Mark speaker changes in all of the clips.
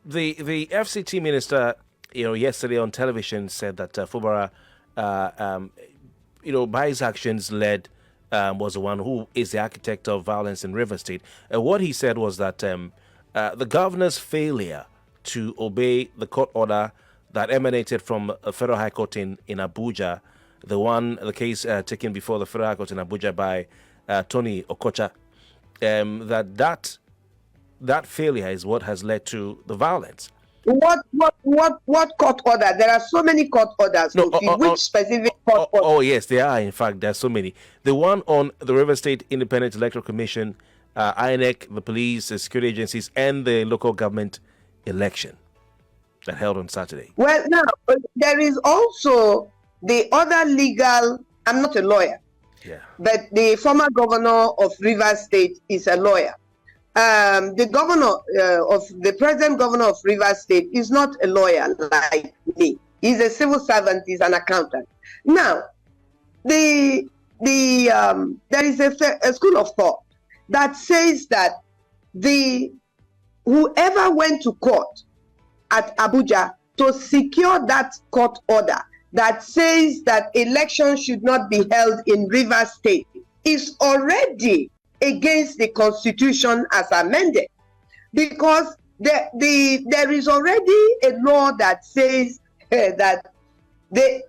Speaker 1: the FCT minister, yesterday on television said that Fubara, by his actions led, was the one who is the architect of violence in River State. What he said was that the governor's failure to obey the court order that emanated from a federal high court in Abuja, the case taken before the federal high court in Abuja by Tony Okocha, that failure is what has led to the violence.
Speaker 2: What court order? There are so many court orders.
Speaker 1: No,
Speaker 2: which specific court order?
Speaker 1: Oh, yes, there are. In fact, there are so many. The one on the River State Independent Electoral Commission, INEC, the police, the security agencies, and the local government election that held on Saturday.
Speaker 2: Well, now, there is also the other legal. I'm not a lawyer.
Speaker 1: Yeah. But
Speaker 2: the former governor of Rivers State is a lawyer. The present governor of Rivers State is not a lawyer like me. He's a civil servant. He's an accountant. Now, there is a school of thought that says that whoever went to court at Abuja to secure that court order that says that elections should not be held in Rivers State is already against the Constitution as amended, because there is already a law that says that the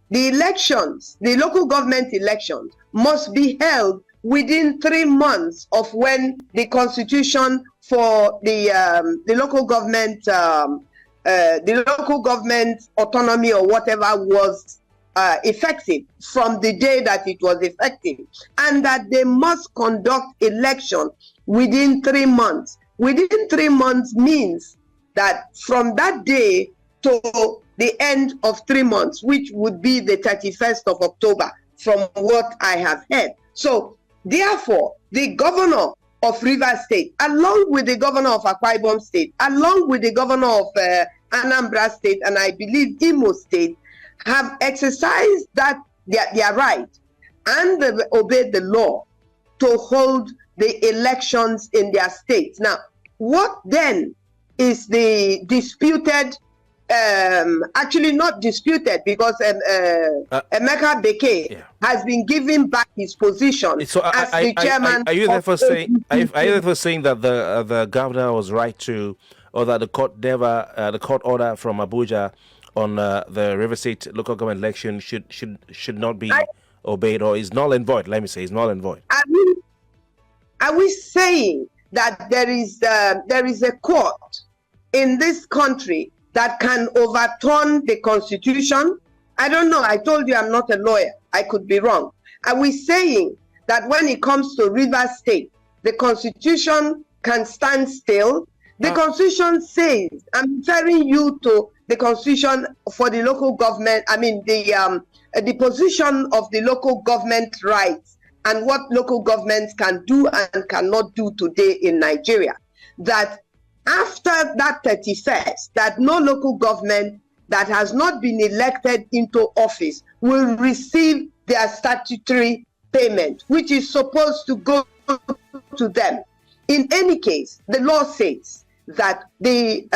Speaker 2: elections, the local government elections, must be held within 3 months of when the Constitution for the local government autonomy or whatever was effective, from the day that it was effective, and that they must conduct election within 3 months. Within 3 months means that from that day to the end of 3 months, which would be the 31st of October, from what I have heard. So, therefore, the governor of Rivers State, along with the governor of Akwa Ibom State, along with the governor of Anambra State, and I believe Imo State, have exercised their right and obeyed the law to hold the elections in their states. Now, what then is the disputed, actually not disputed, because Emeka Beke has been given back his position as the chairman.
Speaker 1: Are you therefore saying that the governor was right to, or that the court order from Abuja on the River State local government election should not be obeyed, or is null and void? Let me say, is null and void.
Speaker 2: Are we saying that there is a court in this country that can overturn the Constitution? I don't know. I told you I'm not a lawyer. I could be wrong. Are we saying that when it comes to Rivers State, the Constitution can stand still? The Constitution says, I'm referring you to the Constitution for the local government, the position of the local government rights and what local governments can do and cannot do today in Nigeria. That after that 31st, that no local government that has not been elected into office will receive their statutory payment, which is supposed to go to them. In any case, the law says that the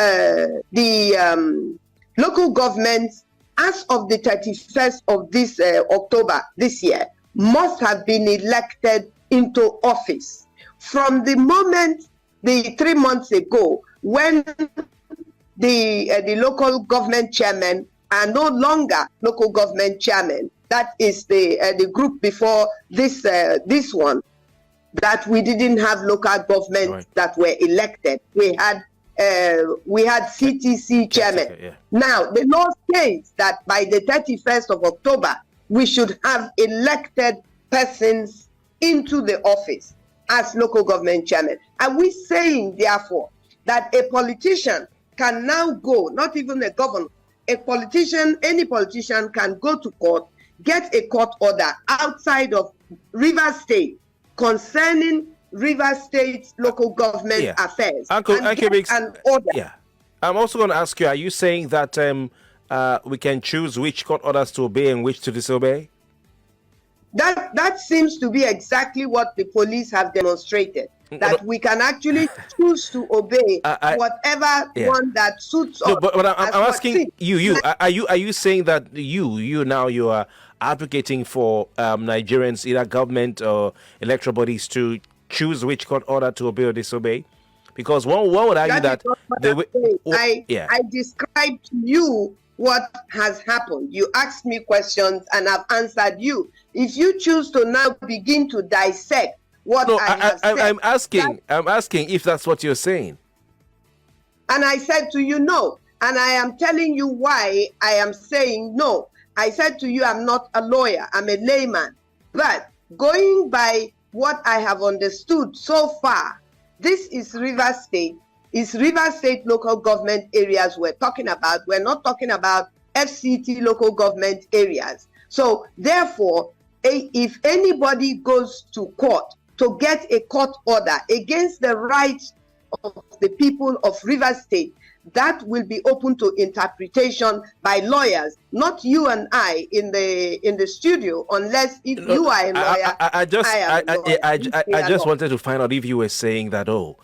Speaker 2: local governments, as of the 31st of this October this year, must have been elected into office. From the moment, the 3 months ago, when the local government chairmen are no longer local government chairmen, that is the group before this one, that we didn't have local governments that were elected. We had CTC chairman. Now, the law says that by the 31st of October, we should have elected persons into the office as local government chairman. Are we saying, therefore, that a politician can now go, not even a governor, a politician, any politician can go to court, get a court order outside of Rivers State concerning Rivers State local government affairs.
Speaker 1: Annkio Briggs,
Speaker 2: an order.
Speaker 1: Yeah. I'm also going to ask you, are you saying that we can choose which court orders to obey and which to disobey?
Speaker 2: That seems to be exactly what the police have demonstrated, that we can actually choose to obey whatever one that suits us.
Speaker 1: No, but I'm
Speaker 2: as what
Speaker 1: asking you. Are you saying that you are advocating for Nigerians, either government or electoral bodies, to choose which court order to obey or disobey? Because one would argue that
Speaker 2: I described to you what has happened. You asked me questions and I've answered you. If you choose to now begin to dissect what I have said,
Speaker 1: I'm asking if that's what you're saying.
Speaker 2: And I said to you, no. And I am telling you why I am saying no. I said to you, I'm not a lawyer, I'm a layman. But going by what I have understood so far, this is Rivers State. It's Rivers State local government areas we're talking about. We're not talking about FCT local government areas. So therefore, if anybody goes to court to get a court order against the rights of the people of Rivers State, that will be open to interpretation by lawyers, not you and I in the studio, unless if you are a lawyer.
Speaker 1: I just wanted to find out if you were saying that, that.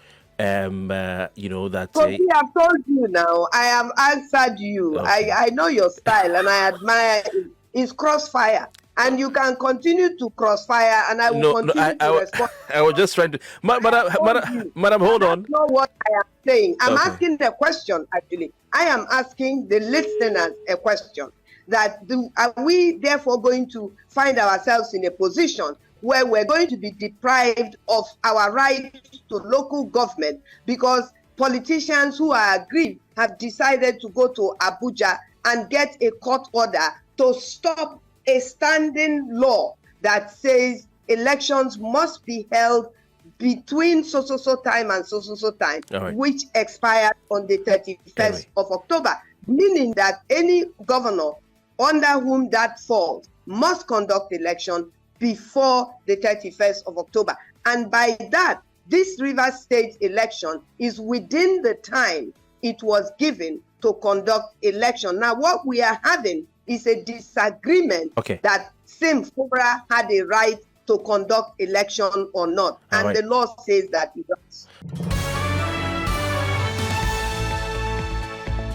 Speaker 2: I've told you now. I have answered you. Okay. I know your style and I admire it. It's crossfire. And you can continue to crossfire, and I will continue to respond.
Speaker 1: I was just trying to, madam, hold on.
Speaker 2: That's not what I am saying. I'm asking a question. Actually, I am asking the listeners a question. That are we therefore going to find ourselves in a position where we're going to be deprived of our right to local government because politicians who are aggrieved have decided to go to Abuja and get a court order to stop a standing law that says elections must be held between so time and so time, which expired on the 31st of October, meaning that any governor under whom that falls must conduct election before the 31st of October. And by that, this Rivers State election is within the time it was given to conduct election. Now, what we are having is a disagreement that Fubara had a right to conduct election or not. And the law says that it does.